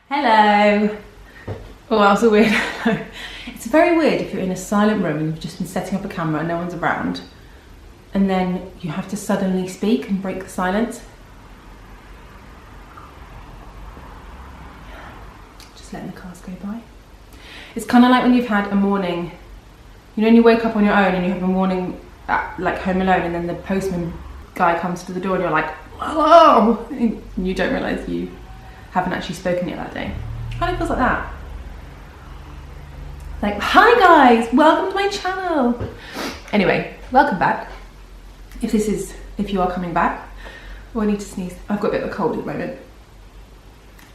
Hello. Oh, that was a weird hello. It's very weird if you're in a silent room and you've just been setting up a camera and no one's around, and then you have to suddenly speak and break the silence. Just letting the cars go by. It's kind of like when you've had a morning, you know, when you wake up on your own and you have a morning at, like, home alone, and then the postman guy comes to the door and you're like, hello, and you don't realise you haven't actually spoken yet that day. Kind of feels like that. Like, hi guys, welcome to my channel. Anyway, welcome back. If you are coming back. Oh, I need to sneeze. I've got a bit of a cold at the moment.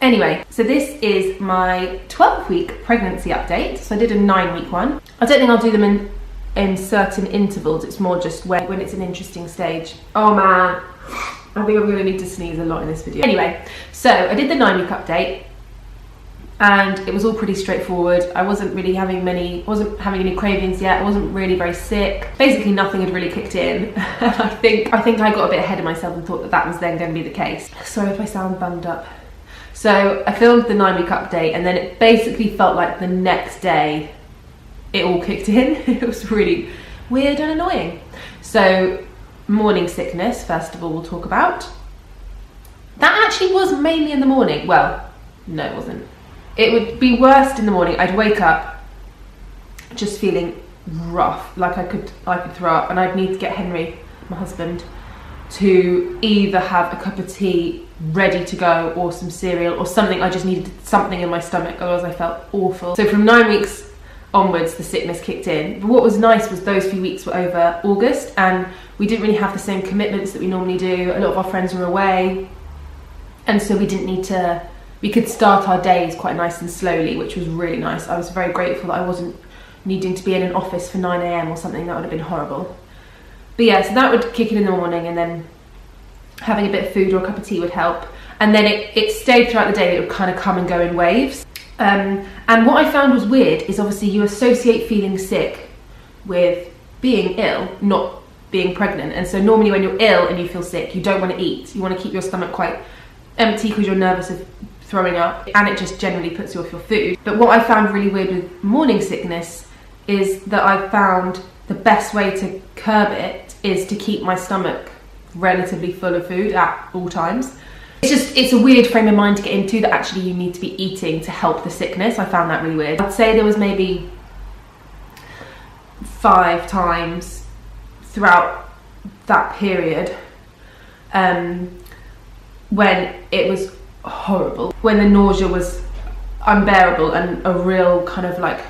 Anyway, so this is my 12-week pregnancy update. So I did a 9-week one. I don't think I'll do them in certain intervals. It's more just when it's an interesting stage. Oh man, I think I'm gonna need to sneeze a lot in this video. Anyway, so I did the 9-week update and it was all pretty straightforward. I wasn't having any cravings yet. I wasn't really very sick. Basically nothing had really kicked in. I think I got a bit ahead of myself and thought that was then going to be the case. Sorry if I sound bummed up. So I filmed the 9-week update and then it basically felt like the next day it all kicked in. It was really weird and annoying. So morning sickness, first of all, we'll talk about. That actually was mainly in the morning. Well, no, it wasn't. It would be worst in the morning. I'd wake up just feeling rough, like I could throw up, and I'd need to get Henry, my husband, to either have a cup of tea ready to go or some cereal or something. I just needed something in my stomach, otherwise I felt awful. So from 9 weeks onwards, the sickness kicked in. But what was nice was those few weeks were over August and we didn't really have the same commitments that we normally do. A lot of our friends were away, and so we could start our days quite nice and slowly, which was really nice. I was very grateful that I wasn't needing to be in an office for 9 AM or something. That would have been horrible. But yeah, so that would kick in the morning, and then having a bit of food or a cup of tea would help. And then it stayed throughout the day. It would kind of come and go in waves. And what I found was weird is obviously you associate feeling sick with being ill, not being pregnant. And so normally when you're ill and you feel sick, you don't want to eat. You want to keep your stomach quite empty because you're nervous of throwing up, and it just generally puts you off your food. But what I found really weird with morning sickness is that I found the best way to curb it is to keep my stomach relatively full of food at all times. It's a weird frame of mind to get into, that actually you need to be eating to help the sickness. I found that really weird. I'd say there was maybe 5 times throughout that period when it was horrible, when the nausea was unbearable and a real kind of like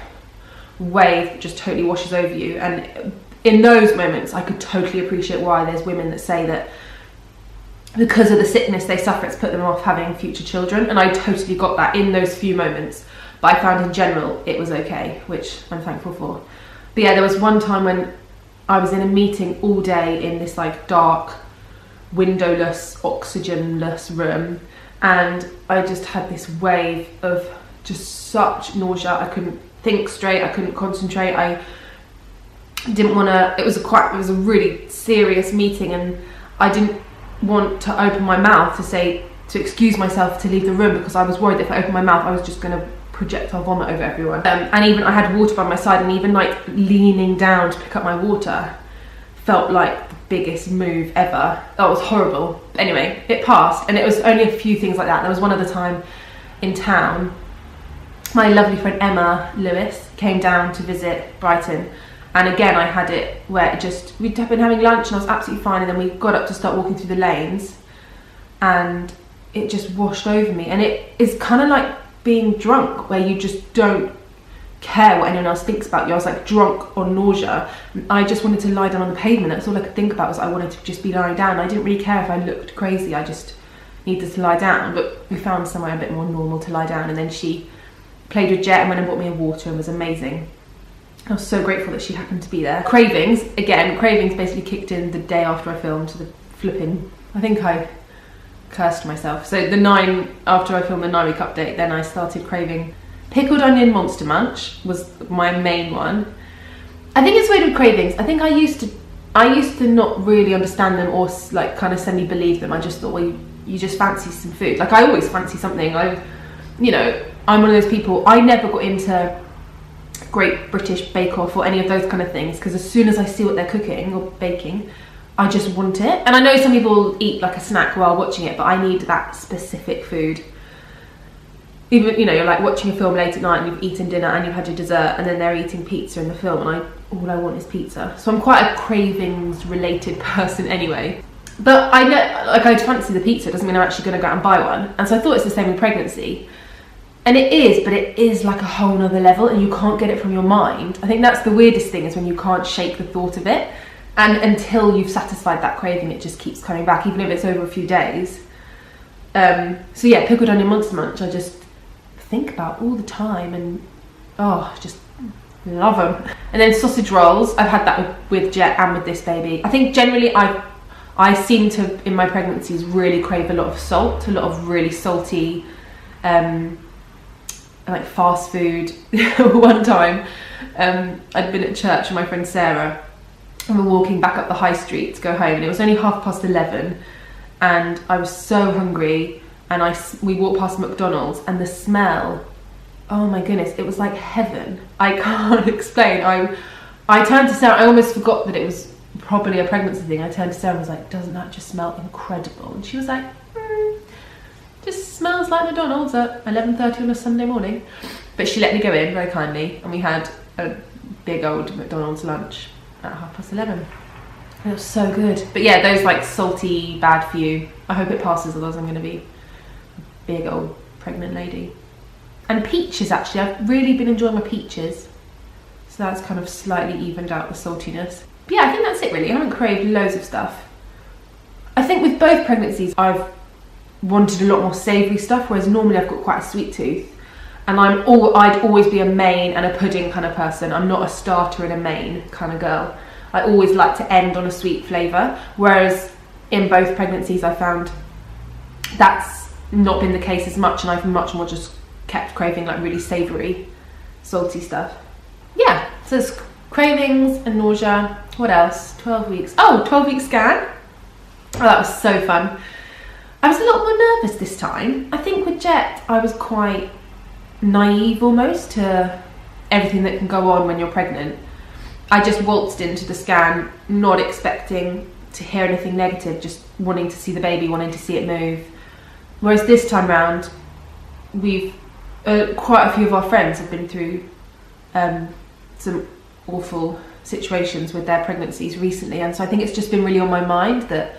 wave just totally washes over you. And in those moments I could totally appreciate why there's women that say that because of the sickness they suffer, it's put them off having future children, and I totally got that in those few moments. But I found in general it was okay, which I'm thankful for. But yeah, there was one time when I was in a meeting all day in this like dark, windowless, oxygenless room, and I just had this wave of just such nausea. I couldn't think straight, I couldn't concentrate, I didn't want to, it was a really serious meeting, and I didn't want to open my mouth to excuse myself to leave the room, because I was worried that if I opened my mouth I was just going to projectile vomit over everyone. And even I had water by my side, and even like leaning down to pick up my water felt like the biggest move ever. That was horrible. Anyway, it passed, and it was only a few things like that. There was one other time in town, my lovely friend Emma Lewis came down to visit Brighton, and again I had it where we'd been having lunch and I was absolutely fine, and then we got up to start walking through the lanes and it just washed over me. And it is kind of like being drunk, where you just don't care what anyone else thinks about you. I was like drunk on nausea. I just wanted to lie down on the pavement. That's all I could think about, was I wanted to just be lying down. I didn't really care if I looked crazy, I just needed to lie down. But we found somewhere a bit more normal to lie down, and then she played with Jet and went and bought me a water and was amazing. I was so grateful that she happened to be there. Cravings basically kicked in the day after I filmed the flipping, I think I cursed myself. So after I filmed the 9-week update, then I started craving pickled onion Monster Munch was my main one. I think it's weird with cravings. I think I used to not really understand them or like kind of semi-believe them. I just thought, well, you just fancy some food. Like I always fancy something. you know, I'm one of those people, I never got into Great British Bake Off or any of those kind of things, because as soon as I see what they're cooking or baking, I just want it. And I know some people eat like a snack while watching it, but I need that specific food. Even, you know, you're like watching a film late at night and you've eaten dinner and you've had your dessert, and then they're eating pizza in the film, and all I want is pizza. So I'm quite a cravings related person anyway. But I know, like, I'd fancy the pizza, doesn't mean I'm actually going to go out and buy one. And so I thought it's the same with pregnancy. And it is, but it is like a whole nother level, and you can't get it from your mind. I think that's the weirdest thing, is when you can't shake the thought of it. And until you've satisfied that craving, it just keeps coming back, even if it's over a few days. So yeah, pickled onion Monster Munch, I just think about all the time, and oh, just love them. And then sausage rolls, I've had that with Jet and with this baby. I think generally I seem to, in my pregnancies, really crave a lot of salt, a lot of really salty, like fast food. One time, I'd been at church with my friend Sarah, and we're walking back up the high street to go home, and it was only 11:30, and I was so hungry, and we walked past McDonald's, and the smell, oh my goodness, it was like heaven. I can't explain. I turned to Sarah, I almost forgot that it was probably a pregnancy thing. I turned to Sarah and was like, doesn't that just smell incredible? And she was like, just smells like McDonald's at 11:30 on a Sunday morning. But she let me go in very kindly, and we had a big old McDonald's lunch at 11:30. It was so good. But yeah, those like salty, bad for you. I hope it passes, otherwise I'm going to be a big old pregnant lady. And peaches, actually, I've really been enjoying my peaches. So that's kind of slightly evened out the saltiness. But yeah, I think that's it really. I haven't craved loads of stuff. I think with both pregnancies, I've wanted a lot more savoury stuff, whereas normally I've got quite a sweet tooth. And I'd always be a main and a pudding kind of person. I'm not a starter and a main kind of girl. I always like to end on a sweet flavour, whereas in both pregnancies I found that's not been the case as much, and I've much more just kept craving like really savoury, salty stuff. Yeah, so it's cravings and nausea. What else? 12 weeks. Oh, 12-week scan. Oh, that was so fun. I was a lot more nervous this time. I think with Jet, I was quite naive almost to everything that can go on when you're pregnant. I just waltzed into the scan not expecting to hear anything negative, just wanting to see the baby, wanting to see it move. Whereas this time round, we've quite a few of our friends have been through some awful situations with their pregnancies recently, and so I think it's just been really on my mind that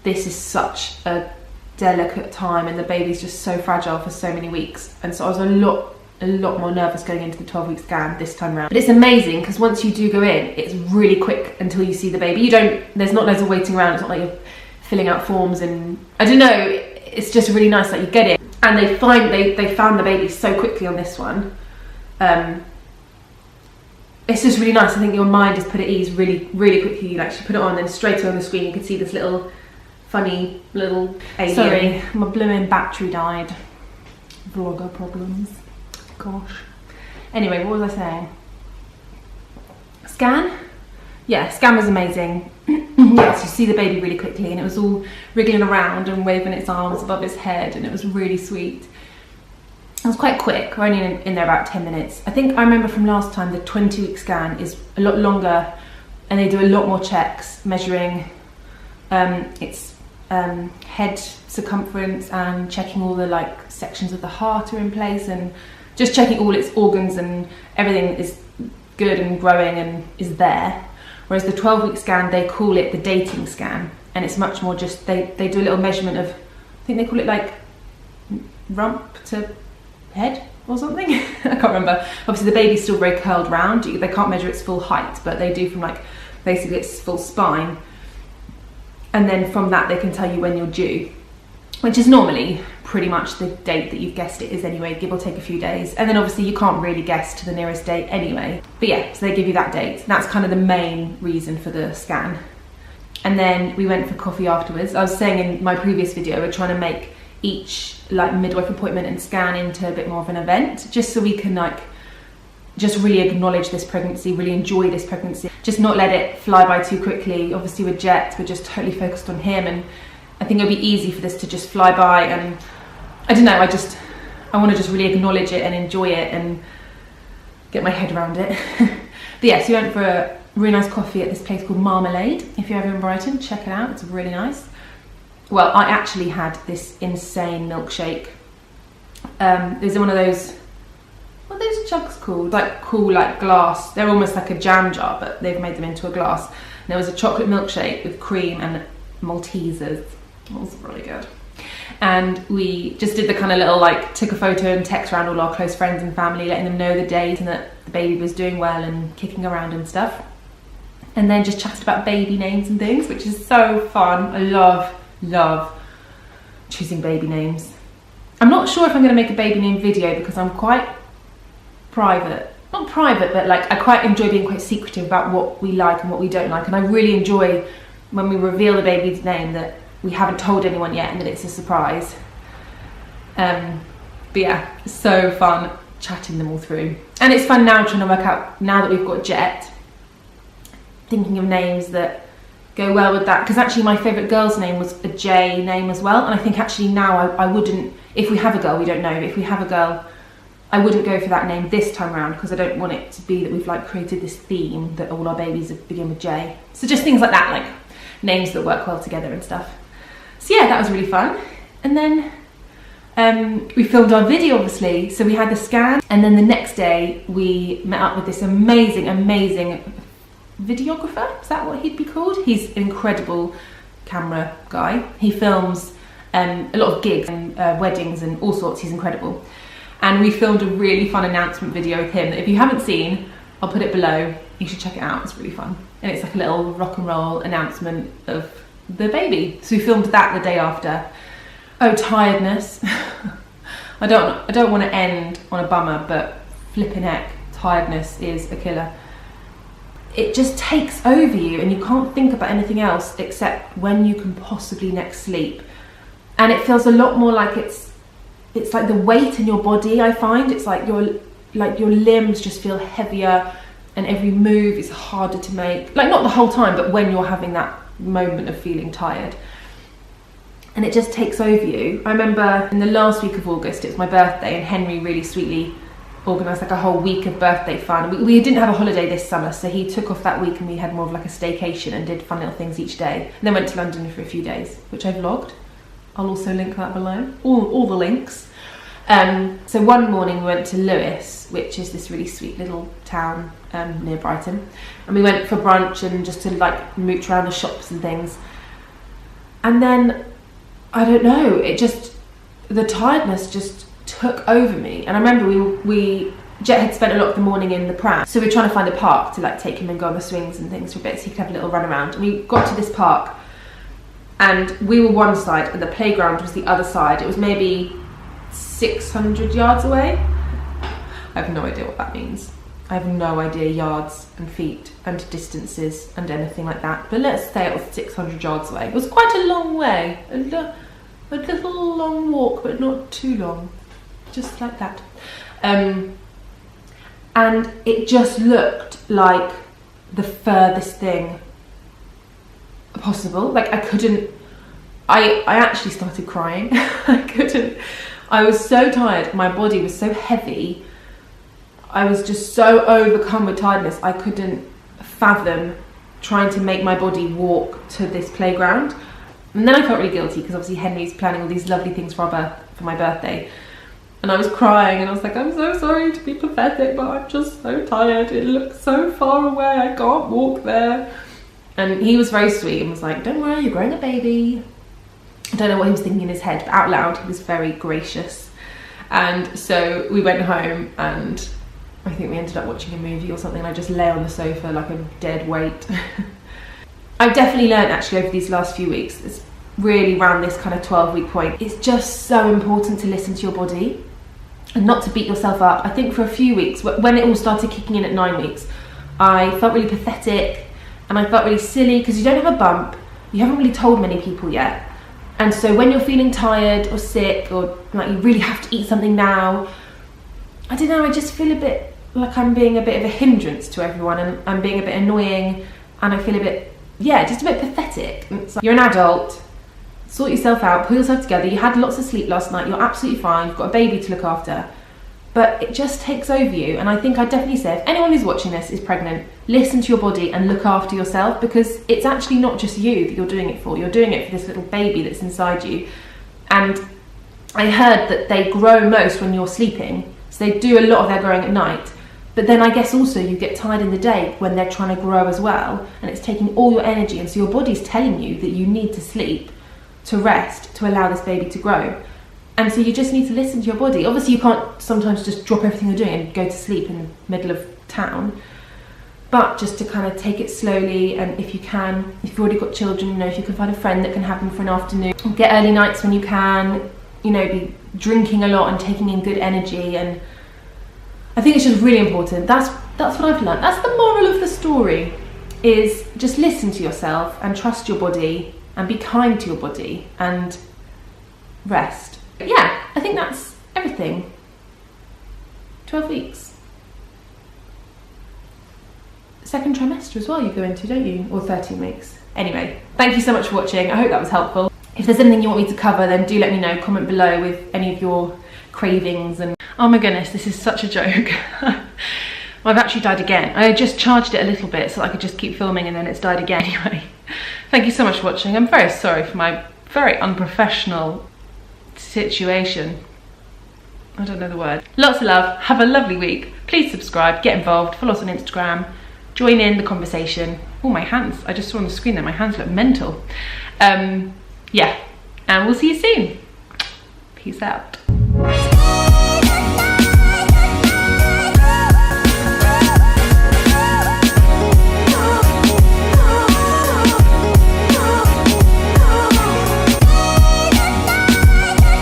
this is such a delicate time, and the baby's just so fragile for so many weeks. And so I was a lot more nervous going into the 12-week scan this time around. But it's amazing, because once you do go in, it's really quick until you see the baby. There's not loads of waiting around. It's not like you're filling out forms, and I don't know, it's just really nice that you get it. And they found the baby so quickly on this one. It's just really nice. I think your mind is put at ease really, really quickly. You actually put it on, and straight away on the screen you can see this little funny little alien. Sorry, my blooming battery died. Vlogger problems. Gosh. Anyway, what was I saying? Scan? Yeah, scan was amazing. Yes, you see the baby really quickly, and it was all wriggling around and waving its arms above its head, and it was really sweet. It was quite quick. We're only in there about 10 minutes. I think I remember from last time the 20-week scan is a lot longer, and they do a lot more checks, measuring its head circumference and checking all the like sections of the heart are in place, and just checking all its organs and everything is good and growing and is there. Whereas the 12-week scan, they call it the dating scan, and it's much more just, they do a little measurement of, I think they call it like rump to head or something. I can't remember. Obviously the baby's still very curled round. They can't measure its full height, but they do from like basically its full spine. And then from that they can tell you when you're due, which is normally pretty much the date that you've guessed it is anyway, give or take a few days. And then obviously you can't really guess to the nearest date anyway. But yeah, so they give you that date. That's kind of the main reason for the scan. And then we went for coffee afterwards. I was saying in my previous video, we're trying to make each like midwife appointment and scan into a bit more of an event, just so we can like just really acknowledge this pregnancy, really enjoy this pregnancy, just not let it fly by too quickly. Obviously with Jet, we're just totally focused on him, and I think it'll be easy for this to just fly by. And I don't know, I want to just really acknowledge it and enjoy it and get my head around it. But yeah, so we went for a really nice coffee at this place called Marmalade. If you're ever in Brighton, check it out, it's really nice. Well, I actually had this insane milkshake. There's one of those, what are those jugs called? Like cool, like glass. They're almost like a jam jar, but they've made them into a glass. And there was a chocolate milkshake with cream and Maltesers. It was really good. And we just did the kind of little like, took a photo and text around all our close friends and family, letting them know the date and that the baby was doing well and kicking around and stuff. And then just chatted about baby names and things, which is so fun. I love choosing baby names. I'm not sure if I'm going to make a baby name video because I'm quite private. Not private, but like I quite enjoy being quite secretive about what we like and what we don't like. And I really enjoy when we reveal the baby's name that we haven't told anyone yet and that it's a surprise. But yeah, it's so fun chatting them all through. And it's fun now trying to work out, now that we've got Jet, thinking of names that go well with that. Because actually my favourite girl's name was a J name as well. And I think actually now I wouldn't, if we have a girl, we don't know, but if we have a girl, I wouldn't go for that name this time around because I don't want it to be that we've like created this theme that all our babies begin with J. So just things like that, like names that work well together and stuff. So yeah, that was really fun. And then we filmed our video, obviously. So we had the scan, and then the next day we met up with this amazing videographer. Is that what he'd be called? He's an incredible camera guy. He films a lot of gigs and weddings and all sorts. He's incredible. And we filmed a really fun announcement video with him that if you haven't seen, I'll put it below. You should check it out, it's really fun. And it's like a little rock and roll announcement of the baby. So we filmed that the day after. Oh, tiredness. I don't want to end on a bummer, but flipping heck, tiredness is a killer. It just takes over you and you can't think about anything else except when you can possibly next sleep. And it feels a lot more like it's like the weight in your body, I find. It's like your limbs just feel heavier and every move is harder to make. Like not the whole time, but when you're having that moment of feeling tired. And it just takes over you. I remember in the last week of August, it was my birthday, and Henry really sweetly organised like a whole week of birthday fun. We didn't have a holiday this summer, so he took off that week and we had more of like a staycation and did fun little things each day. And then went to London for a few days, which I vlogged. I'll also link that below, all the links. So one morning we went to Lewes, which is this really sweet little town near Brighton, and we went for brunch and just to like mooch around the shops and things. And then I don't know, the tiredness just took over me. And I remember Jet had spent a lot of the morning in the pram, so we were trying to find a park to like take him and go on the swings and things for a bit so he could have a little run around. And we got to this park and we were one side and the playground was the other side. It was maybe 600 yards away. I have no idea what that means. I have no idea yards and feet and distances and anything like that. But let's say it was 600 yards away. It was quite a long way. A little long walk, but not too long. Just like that. And it just looked like the furthest thing possible. Like I actually started crying. I was so tired. My body was so heavy. I was just so overcome with tiredness. I couldn't fathom trying to make my body walk to this playground. And then I felt really guilty because obviously Henry's planning all these lovely things for my birthday. And I was crying and I was like, I'm so sorry to be pathetic, but I'm just so tired. It looks so far away. I can't walk there. And he was very sweet and was like, don't worry, you're growing a baby. I don't know what he was thinking in his head, but out loud he was very gracious. And so we went home and I think we ended up watching a movie or something, and I just lay on the sofa like a dead weight. I've definitely learned actually over these last few weeks, it's really around this kind of 12-week point, it's just so important to listen to your body and not to beat yourself up. I think for a few weeks, when it all started kicking in at 9 weeks, I felt really pathetic and I felt really silly because you don't have a bump, you haven't really told many people yet. And so when you're feeling tired or sick or like you really have to eat something now, I don't know, I just feel a bit like I'm being a bit of a hindrance to everyone and I'm being a bit annoying and I feel a bit, yeah, just a bit pathetic. It's like, you're an adult, sort yourself out, pull yourself together. You had lots of sleep last night, you're absolutely fine, you've got a baby to look after. But it just takes over you. And I think I'd definitely say, if anyone who's watching this is pregnant, listen to your body and look after yourself, because it's actually not just you that you're doing it for. You're doing it for this little baby that's inside you. And I heard that they grow most when you're sleeping. So they do a lot of their growing at night. But then I guess also you get tired in the day when they're trying to grow as well. And it's taking all your energy. And so your body's telling you that you need to sleep, to rest, to allow this baby to grow. And so you just need to listen to your body. Obviously you can't sometimes just drop everything you're doing and go to sleep in the middle of town, but just to kind of take it slowly. And if you can, if you've already got children, you know, if you can find a friend that can have them for an afternoon, get early nights when you can, you know, be drinking a lot and taking in good energy. And I think it's just really important. That's what I've learned. That's the moral of the story, is just listen to yourself and trust your body and be kind to your body and rest. Yeah, I think that's everything. 12 weeks. Second trimester as well you go into, don't you? Or 13 weeks. Anyway, thank you so much for watching. I hope that was helpful. If there's anything you want me to cover, then do let me know. Comment below with any of your cravings. And oh my goodness, this is such a joke. My battery died again. I just charged it a little bit so I could just keep filming, and then it's died again. Anyway, thank you so much for watching. I'm very sorry for my very unprofessional situation. I don't know the word. Lots of love. Have a lovely week. Please subscribe, get involved, follow us on Instagram, join in the conversation. Oh, my hands. I just saw on the screen that my hands look mental. Yeah, and we'll see you soon. Peace out.